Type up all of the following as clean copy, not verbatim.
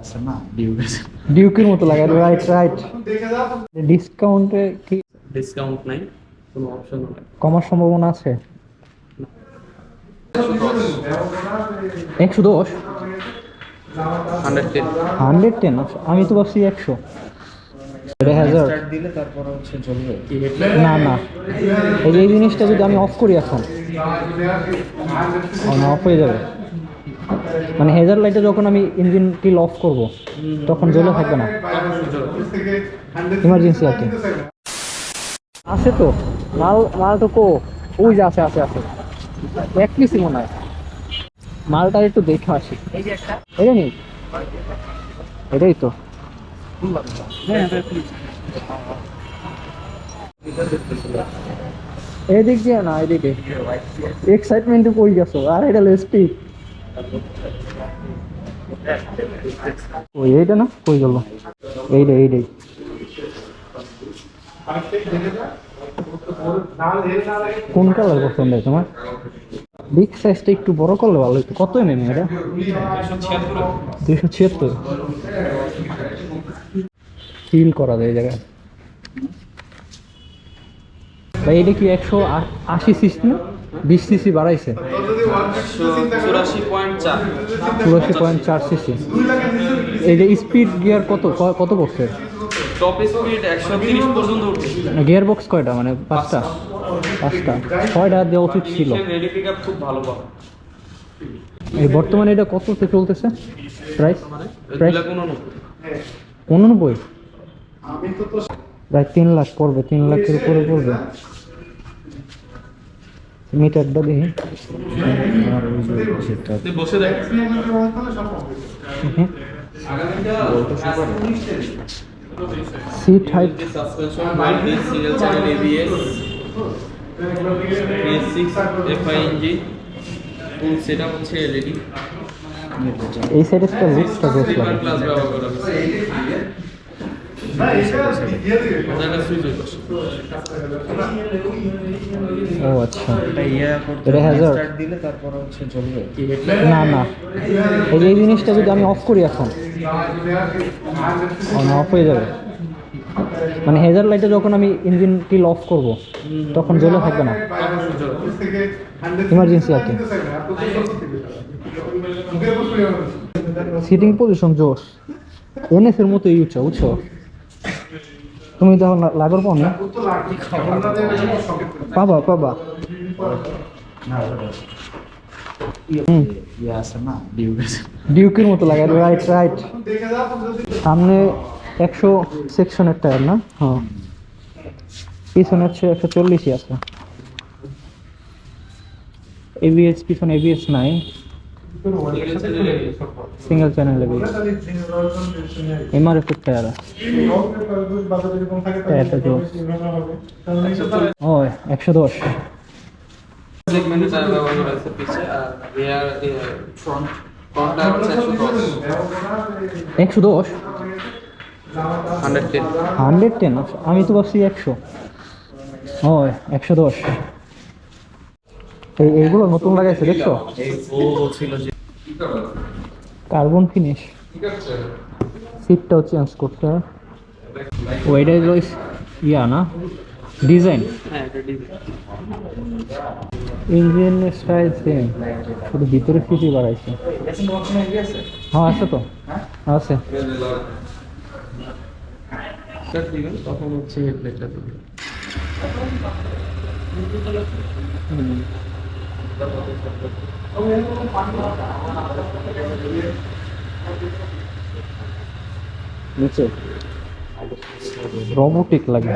আছে না ডিউকের ডিউকের মতো লাগে, রাইট রাইট। ডিসকাউন্টে কি ডিসকাউন্ট নাই, কোনো অপশন নাই। কমার সম্ভাবনা আছে? 110 110 110? আমি তো ভাবছি 100। এটা হ্যাজার্ড স্টার্ট দিলে তারপর হচ্ছে চলবে। না না, এই জিনিসটা যদি আমি অফ করি এখন অফ হয়ে যাবে। মানে হেজার লাইটে যখন আমি ইঞ্জিন কিল অফ করব তখন জ্বলে থাকবে না, ইমার্জেন্সি আর কি। আছে তো মাল, মাল তো কো ওই যে আছে আছে আছে এক পিসই মনে হয়। মালটা একটু দেখে আসি। এটা নেই, এটাই তো। এদিক দিয়ে না, এদিকে এক্সাইটমেন্টে কই গেছো? আর এটা স্পিড ওই এইটা না, কই গেল? এইটাই এইটাই। কোন কালার পছন্দ হয় তোমার? বিগ সাইজটা একটু বড় করলে ভালো হতো। কত এমএম এটা? 276 ফিল করা যায় এই জায়গায়। ভাই এটা কি 180 সিসি না 20 সিসি বাড়াইছে? 84.4 সিসি। এই যে স্পিড গিয়ার কত কত পড়ছে? টপ স্পিড 130 পর্যন্ত উঠে। গিয়ার বক্স কয়টা? মানে পাঁচটা? ছয়টা দেওয়া উচিত ছিল। রেডি পিকআপ খুব ভালো পাবে। এই বর্তমানে এটা কততে চলতেছে প্রাইস? প্রাইস 89। প্রায় 3 লাখ পড়বে, 3 লাখের উপরে পড়বে। মিটারটা দেখি। তুই বসে দেখ। Seat height suspension multi single channel ABS, PS6 FI engine, full setup হচ্ছে এলইডি। এই সাইডেরটা লুকসটা বেশ লাগে। ক্লাস ব্যবহার করা হয়েছে। এটা সুইচ হচ্ছে। ও আচ্ছা, এটা করতে এটা হ্যাজার্ড। স্টার্ট দিলে তারপর হচ্ছে চলবে। না না, এই জিনিসটা যদি আমি অফ করি এখন অফ হয়ে যাবে। মানে হেজার লাইটে যখন আমি ইঞ্জিন কিল অফ করব তখন জ্বলে থাকবে না, ইমার্জেন্সি আর কি। সিটিং পজিশন জোস, এনএস এর মতো ইউজ বুঝছো তুমি? যখন লাগর পাও না, পাবা পাবা। আছে না ডিউকের ডিউকের মতো লাগে, রাইট রাইট। সামনে 100 সেকশনের টায়ার না? হ্যাঁ, পিছনে হচ্ছে 140ই আছে। এবিএস পিছনে এবিএস নাই, সিঙ্গেল চ্যানেল এবিএস। এমআরএফ এর টায়ার টায়ারটা জোস। ও 110 সেগমেন্টে টায়ার ব্যবহার করা হয়েছে পিছে, আর রিয়ার ফ্রন্ট টায়ার হচ্ছে 110 110। 110? আমি তো ভাবছি 100। ও 110। এইগুলো নতুন লাগাইছে দেখছো? ও বলছিল যে কার্বন ফিনিশ। সিটটাও চেঞ্জ করতে হয়। ও এটা ইয়া না, ডিজাইন। হ্যাঁ এটা ডিজাইন। ইঞ্জিন স্টাইল সেম, শুধু ভিতরে সিটি বাড়াইছে। হ্যাঁ আছে তো, আছে। স্টার্ট দিবেন তখন হচ্ছে হেডলাইটটা দিবেন। নিচে রোবোটিক লাগে।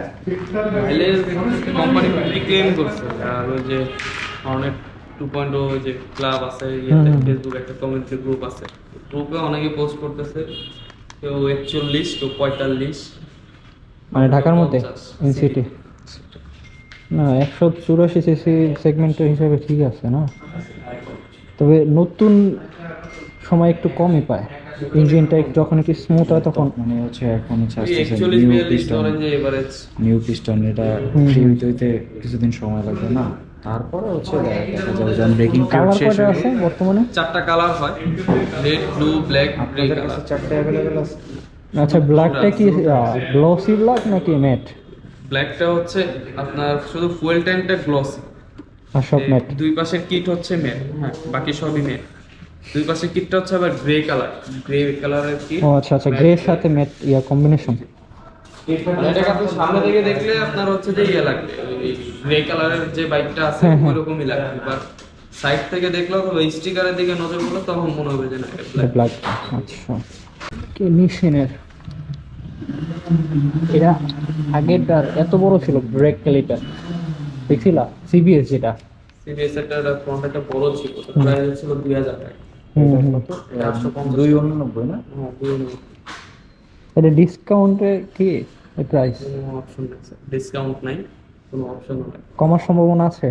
মাইলেজ কোম্পানি ক্লেম করছে, আর ওই যে অনেক 2.0 ওই যে ক্লাব আছে, ইয়েতে ফেসবুক একটা কমিউনিটি গ্রুপ আছে, গ্রুপে অনেকে পোস্ট করতেছে, কেউ 41, কেউ 45। মানে ঢাকার মধ্যে ইন সিটি না 184 সিসি সেগমেন্টের হিসাবে ঠিক আছে না, তবে নতুন সময় একটু কমই পায়। ইঞ্জিনটা যখন একটু স্মুথ হয় তখন মানে হচ্ছে এখন হচ্ছে আসতেছে 41 নিউ 42 পিস্টন। ধরেন যে এভারেজ। নিউ পিস্টন এটা ফ্রি হইতে হইতে কিছুদিন সময় লাগবে না। তারপরে হচ্ছে দেখা যাবে যখন ব্রেকিং পিরিয়ড কালার শেষ কয়টা হয়ে আছে বর্তমানে? 4টা কালার হয়, রেড, ব্লু, ব্ল্যাক, গ্রে আপনাদের কালার। কাছে 4টা অ্যাভেলেবেল আছে? আচ্ছা, ব্ল্যাকটা কি গ্লসি ব্ল্যাক নাকি ম্যাট? ব্ল্যাকটা হচ্ছে আপনার শুধু ফুয়েল ট্যাঙ্কটা গ্লসি, আর সব ম্যাট? দুই পাশের কিট হচ্ছে ম্যাট, হ্যাঁ বাকি সবই ম্যাট। দুই পাশের কিটটা হচ্ছে আবার গ্রে কালার, গ্রে কালারের কিট। ও আচ্ছা আচ্ছা, গ্রে এর সাথে ম্যাট কম্বিনেশন। এটাকে আপনি সামনে থেকে দেখলে আপনার হচ্ছে যে ইয়ে লাগবে, গ্রে কালারের যে বাইকটা আছে হ্যাঁ, হ্যাঁ। ওইরকমই লাগবে, বাট সাইড থেকে দেখলেও তবে স্টিকারের দিকে নজর পড়লে তখন মনে হবে যে না এটা black। ব্ল্যাক। আচ্ছা, কি নিশিনের এটা আগেরটার এত বড় ছিল ব্রেক ক্যালিপার, দেখছিলা? সিবিএস যেটা। সিরিয়াস একটা ফ্রন্ট একটা বড় ছিল, প্রাইস ছিল 2000 টাকা। হুম হুম। 289 না? হ্যাঁ, দুই এটা ডিসকাউন্টে কি প্রাইস? কোনো অপশন নেই স্যার, ডিসকাউন্ট নাই, কোনো অপশন নেই। কমার সম্ভাবনা আছে?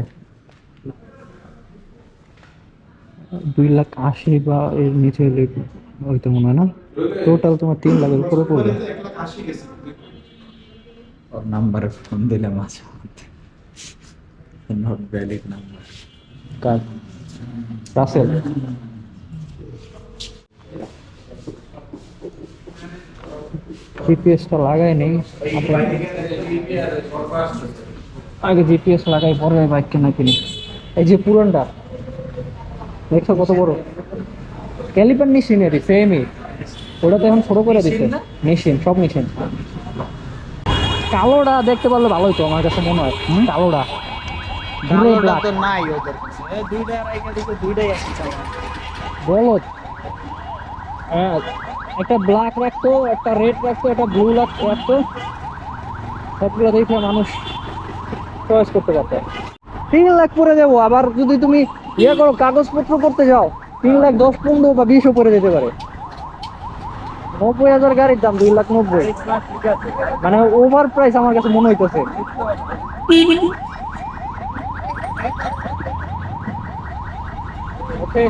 2,80,000 বা এর নিচে হলে হইতো মনে হয় না। টোটাল তোমার 3 লাখের উপরে পড়বে। ওর নাম্বারে ফোন দিলে মাঝে মধ্যে নট ভ্যালিড নাম্বার। কার? রাসেল। জিপিএসটা লাগাই নেই, আগে জিপিএস লাগাই পরে বাইক কেনা কিনি। এই যে পুরনটা দেখছো কত বড় ক্যালিপার, মেশিনারি সেমই, ওটা তো এখন ছোট করে দিচ্ছে। মেশিন, সব মেশিন। কালোটা দেখতে পারলে ভালো হতো আমার কাছে মনে হয়, কালোটা পুরো কালোটা black। তো নাই ওদের কাছে, এই দুইটা রাইখা দিছে, দুইটাই আছে কালার। বলদ। হ্যাঁ, একটা ব্ল্যাক রাখতো, একটা রেড রাখতো, একটা ব্লু রাখতো, সবগুলো দেখে মানুষ চয়েস করতে পারতো। 3 লাখ পরে যাবো, আবার যদি তুমি ইয়ে করো কাগজপত্র করতে যাও 3,10,15,000 বা 20ও পরে যেতে পারে। 90,000 গাড়ির দাম 2,90,000, মানে ওভার প্রাইস আমার কাছে মনে হইতেছে। ওকে।